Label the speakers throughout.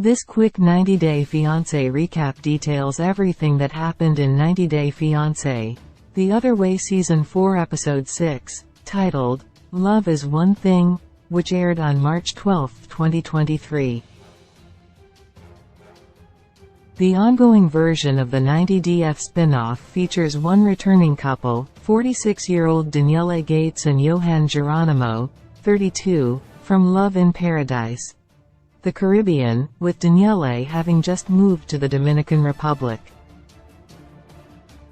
Speaker 1: This quick 90-Day Fiancé recap details everything that happened in 90-Day Fiancé, The Other Way Season 4 Episode 6, titled, Love is One Thing, which aired on March 12, 2023. The ongoing version of the 90DF spin-off features one returning couple, 46-year-old Daniele Gates and Johan Geronimo, 32, from Love in Paradise, the Caribbean, with Daniele having just moved to the Dominican Republic.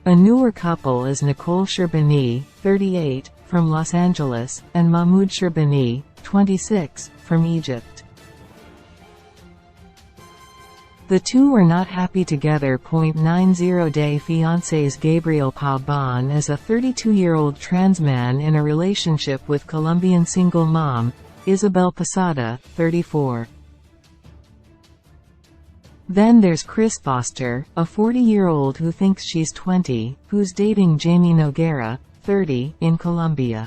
Speaker 1: A newer couple is Nicole Sherbini, 38, from Los Angeles, and Mahmoud Sherbini, 26, from Egypt. The two are not happy together. 90-Day Fiancé's Gabriel Pabon is a 32-year-old trans man in a relationship with Colombian single mom, Isabel Posada, 34. Then there's Chris Foster, a 40-year-old who thinks she's 20, who's dating Jamie Noguera, 30, in Colombia.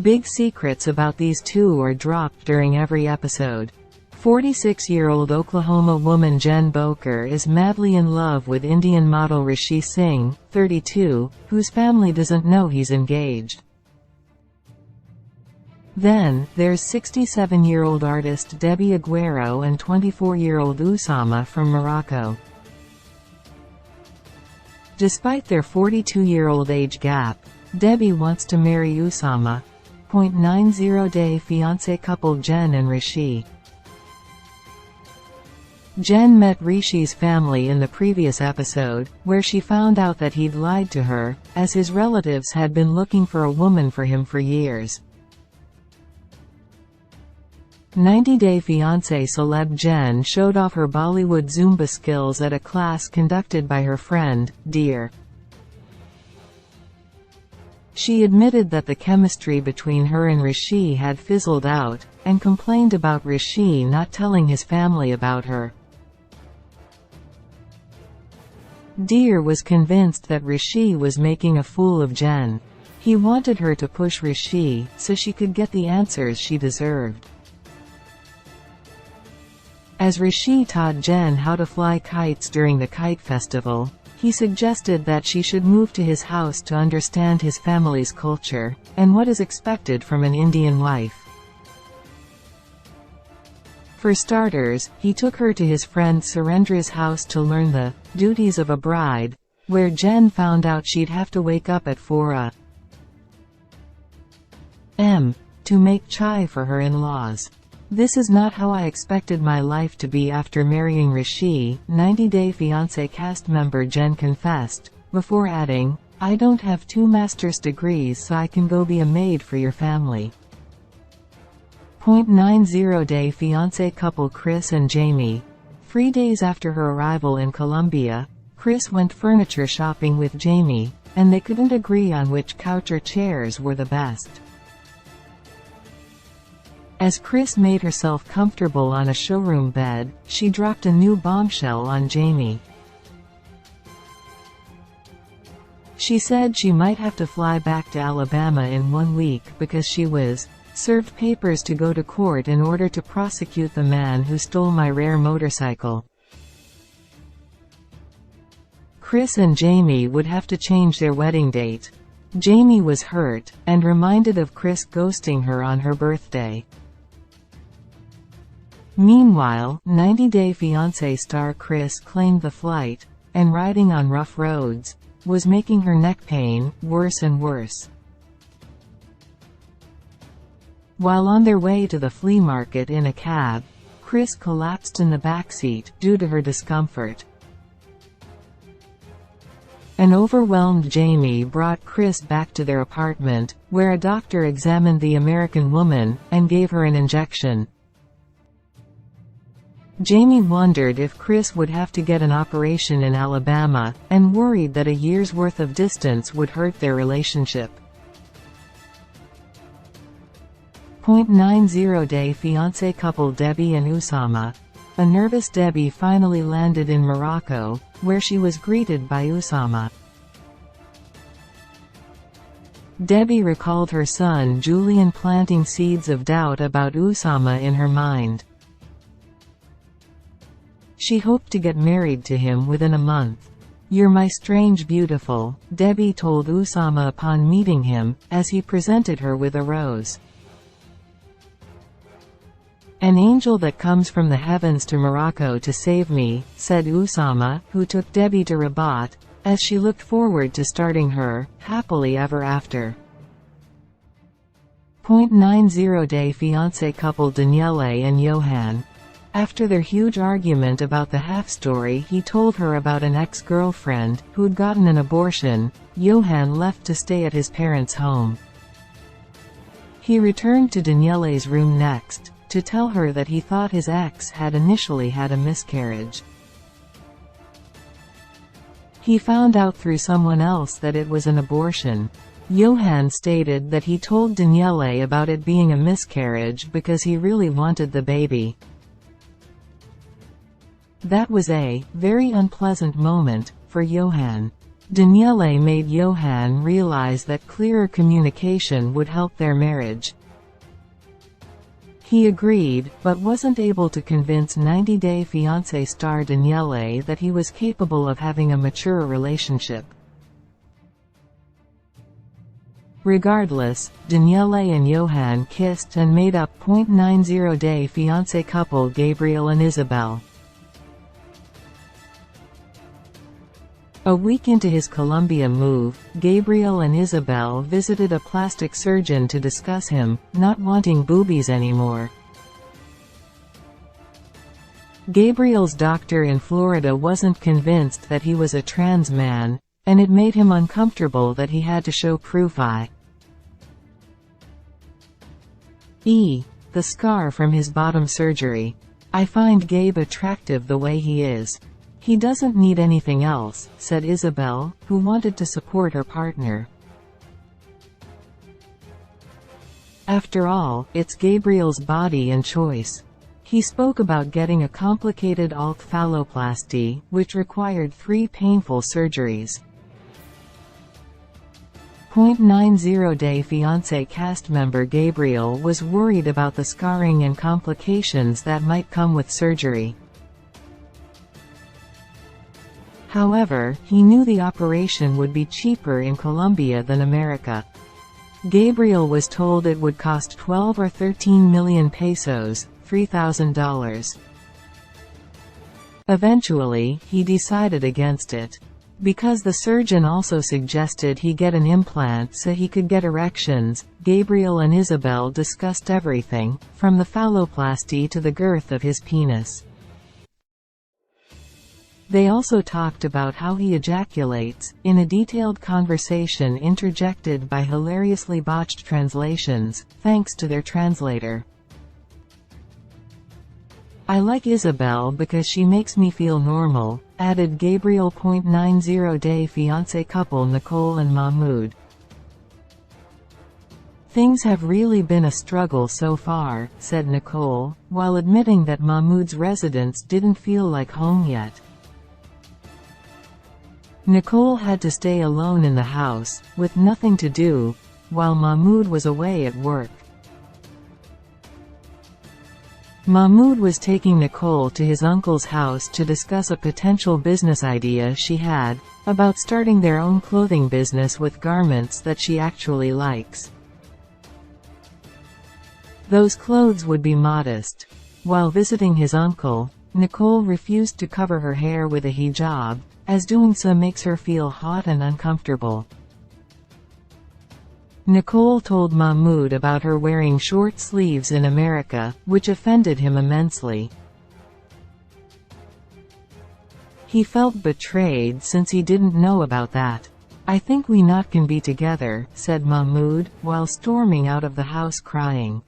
Speaker 1: Big secrets about these two are dropped during every episode. 46-year-old Oklahoma woman Jen Boker is madly in love with Indian model Rishi Singh, 32, whose family doesn't know he's engaged. Then, there's 67-year-old artist Debbie Aguero and 24-year-old Usama from Morocco. Despite their 42-year-old age gap, Debbie wants to marry Usama. 90-Day Fiancé couple Jen and Rishi. Jen met Rishi's family in the previous episode, where she found out that he'd lied to her, as his relatives had been looking for a woman for him for years. 90-Day Fiancé celeb Jen showed off her Bollywood Zumba skills at a class conducted by her friend, Dear. She admitted that the chemistry between her and Rishi had fizzled out, and complained about Rishi not telling his family about her. Dear was convinced that Rishi was making a fool of Jen. He wanted her to push Rishi, so she could get the answers she deserved. As Rishi taught Jen how to fly kites during the kite festival, he suggested that she should move to his house to understand his family's culture, and what is expected from an Indian wife. For starters, he took her to his friend Surendra's house to learn the duties of a bride, where Jen found out she'd have to wake up at 4 a.m. to make chai for her in-laws. This is not how I expected my life to be after marrying Rishi, 90-Day Fiancé cast member Jen confessed, before adding, I don't have 2 master's degrees so I can go be a maid for your family. 90-Day Fiancé couple Chris and Jamie. 3 days after her arrival in Colombia, Chris went furniture shopping with Jamie, and they couldn't agree on which couch or chairs were the best. As Chris made herself comfortable on a showroom bed, she dropped a new bombshell on Jamie. She said she might have to fly back to Alabama in 1 week because she was served papers to go to court in order to prosecute the man who stole my rare motorcycle. Chris and Jamie would have to change their wedding date. Jamie was hurt, and reminded of Chris ghosting her on her birthday. Meanwhile, 90-Day Fiancé star Chris claimed the flight, and riding on rough roads, was making her neck pain worse and worse. While on their way to the flea market in a cab, Chris collapsed in the backseat due to her discomfort. An overwhelmed Jamie brought Chris back to their apartment, where a doctor examined the American woman, and gave her an injection. Jamie wondered if Chris would have to get an operation in Alabama, and worried that a year's worth of distance would hurt their relationship. 90-Day Fiancé couple Debbie and Usama. A nervous Debbie finally landed in Morocco, where she was greeted by Usama. Debbie recalled her son Julian planting seeds of doubt about Usama in her mind. She hoped to get married to him within a month. "You're my strange beautiful," Debbie told Usama upon meeting him, as he presented her with a rose. "An angel that comes from the heavens to Morocco to save me," said Usama, who took Debbie to Rabat, as she looked forward to starting her happily ever after. 90-day fiancé couple Daniele and Johan. After their huge argument about the half-story he told her about an ex-girlfriend, who'd gotten an abortion, Johan left to stay at his parents' home. He returned to Daniele's room next, to tell her that he thought his ex had initially had a miscarriage. He found out through someone else that it was an abortion. Johan stated that he told Daniele about it being a miscarriage because he really wanted the baby. That was a very unpleasant moment for Johan. Daniele made Johan realize that clearer communication would help their marriage. He agreed, but wasn't able to convince 90-day fiancé star Daniele that he was capable of having a mature relationship. Regardless, Daniele and Johan kissed and made up. 90-day fiancé couple Gabriel and Isabel. A week into his Colombia move, Gabriel and Isabel visited a plastic surgeon to discuss him not wanting boobies anymore. Gabriel's doctor in Florida wasn't convinced that he was a trans man, and it made him uncomfortable that he had to show proof the scar from his bottom surgery. "I find Gabe attractive the way he is. He doesn't need anything else," said Isabel, who wanted to support her partner. After all, it's Gabriel's body and choice. He spoke about getting a complicated phalloplasty, which required 3 painful surgeries. 90-day fiancé cast member Gabriel was worried about the scarring and complications that might come with surgery. However, he knew the operation would be cheaper in Colombia than America. Gabriel was told it would cost 12 or 13 million pesos, $3,000. Eventually, he decided against it. Because the surgeon also suggested he get an implant so he could get erections, Gabriel and Isabel discussed everything, from the phalloplasty to the girth of his penis. They also talked about how he ejaculates, in a detailed conversation interjected by hilariously botched translations, thanks to their translator. "I like Isabel because she makes me feel normal," added Gabriel. 90-day fiancé couple Nicole and Mahmoud. "Things have really been a struggle so far," said Nicole, while admitting that Mahmoud's residence didn't feel like home yet. Nicole had to stay alone in the house, with nothing to do, while Mahmoud was away at work. Mahmoud was taking Nicole to his uncle's house to discuss a potential business idea she had, about starting their own clothing business with garments that she actually likes. Those clothes would be modest. While visiting his uncle, Nicole refused to cover her hair with a hijab, as doing so makes her feel hot and uncomfortable. Nicole told Mahmoud about her wearing short sleeves in America, which offended him immensely. He felt betrayed since he didn't know about that. "I think we not can be together," said Mahmoud, while storming out of the house crying.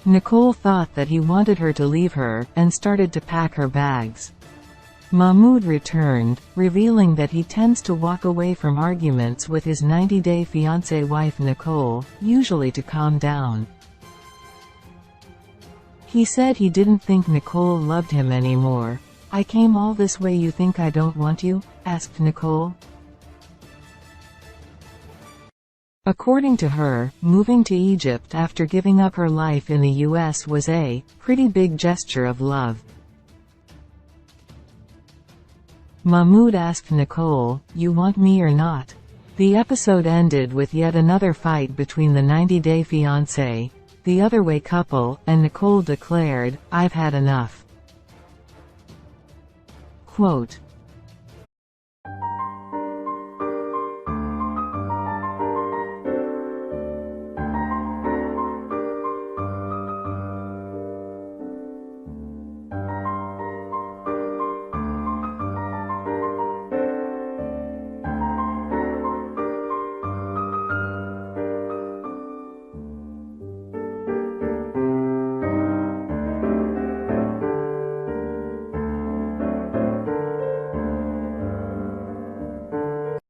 Speaker 1: Nicole thought that he wanted her to leave her, and started to pack her bags. Mahmoud returned, revealing that he tends to walk away from arguments with his 90-day fiancé wife Nicole, usually to calm down. He said he didn't think Nicole loved him anymore. "I came all this way, you think I don't want you?" asked Nicole. According to her, moving to Egypt after giving up her life in the US was a pretty big gesture of love. Mahmoud asked Nicole, "You want me or not?" The episode ended with yet another fight between the 90-day fiancé, the other-way couple, and Nicole declared, "I've had enough." Quote,